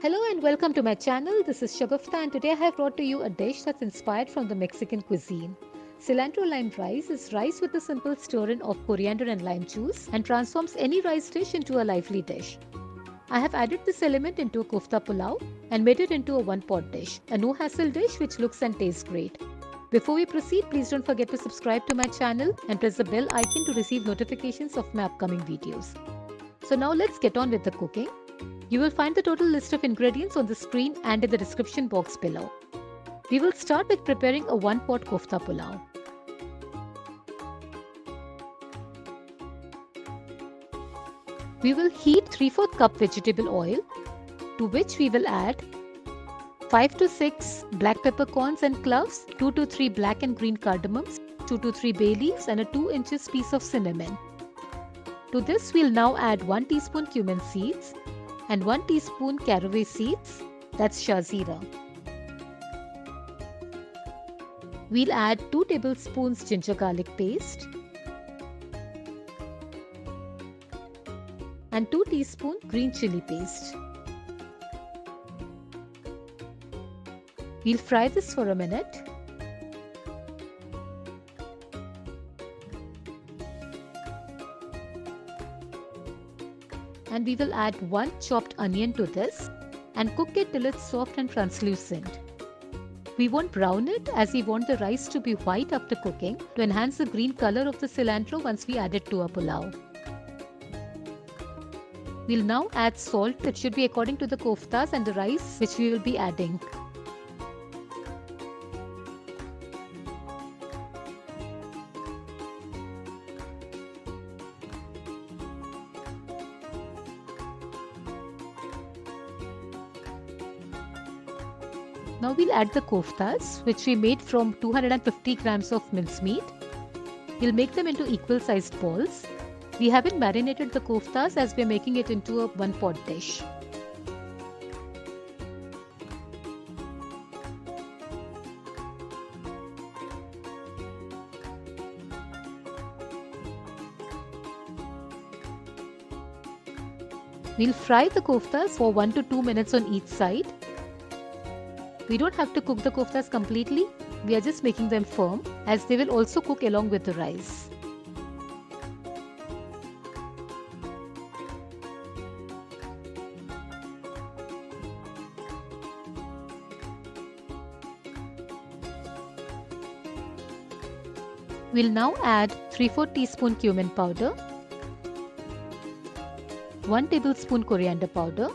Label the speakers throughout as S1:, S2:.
S1: Hello and welcome to my channel. This is Shagufta and today I have brought to you a dish that's inspired from the Mexican cuisine. Cilantro lime rice is rice with a simple stir-in of coriander and lime juice and transforms any rice dish into a lively dish. I have added this element into a kofta pulao and made it into a one-pot dish, a no-hassle dish which looks and tastes great. Before we proceed, please don't forget to subscribe to my channel and press the bell icon to receive notifications of my upcoming videos. So now let's get on with the cooking. You will find the total list of ingredients on the screen and in the description box below. We will start with preparing a one-pot kofta pulao. We will heat 3/4 cup vegetable oil, to which we will add 5 to 6 black peppercorns and cloves, 2 to 3 black and green cardamoms, 2 to 3 bay leaves and a 2 inches piece of cinnamon. To this we'll now add 1 teaspoon cumin seeds and 1 teaspoon caraway seeds, that's shazira. We'll add 2 tablespoons ginger garlic paste and 2 teaspoon green chili paste. We'll fry this for a minute. And we will add 1 chopped onion to this and cook it till it's soft and translucent. We won't brown it as we want the rice to be white after cooking to enhance the green color of the cilantro once we add it to our pulao. We'll now add salt. It should be according to the koftas and the rice which we will be adding. Now we'll add the koftas which we made from 250 grams of mincemeat. We'll make them into equal sized balls. We haven't marinated the koftas as we're making it into a one-pot dish. We'll fry the koftas for 1 to 2 minutes on each side. We don't have to cook the koftas completely, we are just making them firm as they will also cook along with the rice. We'll now add 3/4 teaspoon cumin powder, 1 tablespoon coriander powder,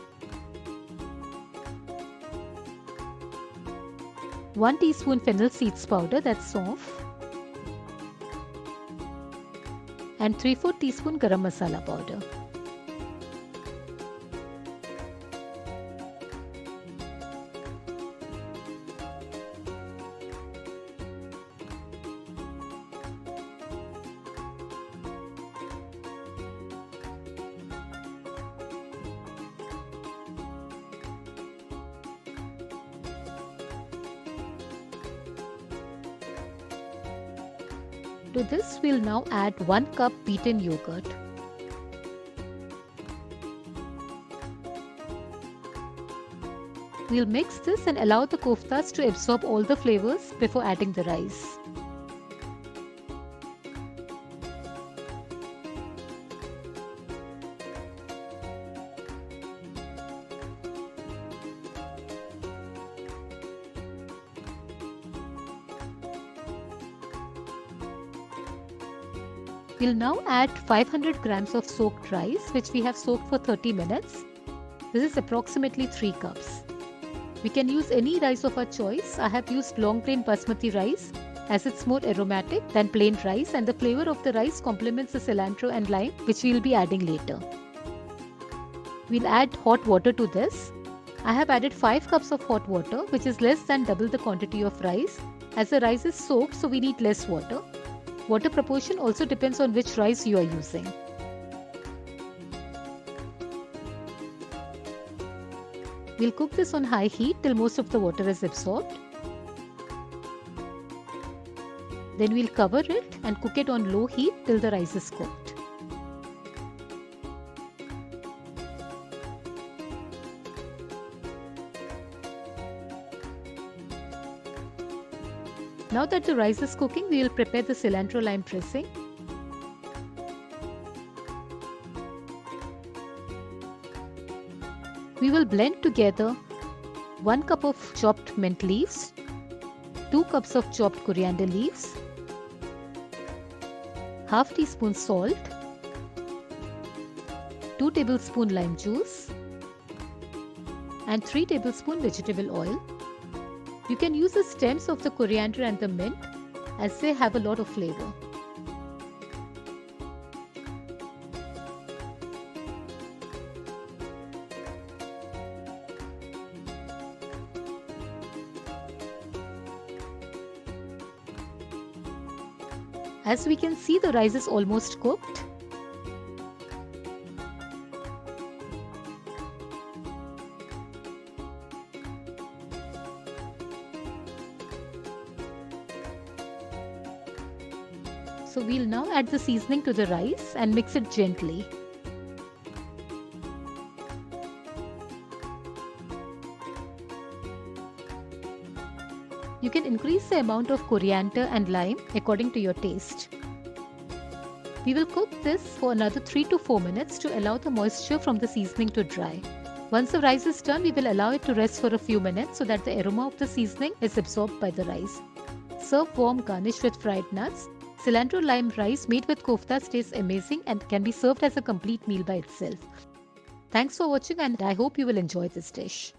S1: 1 teaspoon fennel seeds powder, that's soft, and 3/4 teaspoon garam masala powder. To this we'll now add 1 cup beaten yogurt. We'll mix this and allow the koftas to absorb all the flavors before adding the rice. We'll now add 500 grams of soaked rice which we have soaked for 30 minutes. This is approximately 3 cups. We can use any rice of our choice. I have used long grain basmati rice as it's more aromatic than plain rice and the flavor of the rice complements the cilantro and lime which we will be adding later. We'll add hot water to this. I have added 5 cups of hot water which is less than double the quantity of rice as the rice is soaked, so we need less water. Water proportion also depends on which rice you are using. We'll cook this on high heat till most of the water is absorbed. Then we'll cover it and cook it on low heat till the rice is cooked. Now that the rice is cooking, we will prepare the cilantro lime dressing. We will blend together 1 cup of chopped mint leaves, 2 cups of chopped coriander leaves, half teaspoon salt, 2 tablespoon lime juice, and 3 tablespoon vegetable oil. You can use the stems of the coriander and the mint as they have a lot of flavor. As we can see, the rice is almost cooked. So we'll now add the seasoning to the rice and mix it gently. You can increase the amount of coriander and lime according to your taste. We will cook this for another 3 to 4 minutes to allow the moisture from the seasoning to dry. Once the rice is done, we will allow it to rest for a few minutes so that the aroma of the seasoning is absorbed by the rice. Serve warm, garnished with fried nuts. Cilantro lime rice made with koftas tastes amazing and can be served as a complete meal by itself. Thanks for watching, and I hope you will enjoy this dish.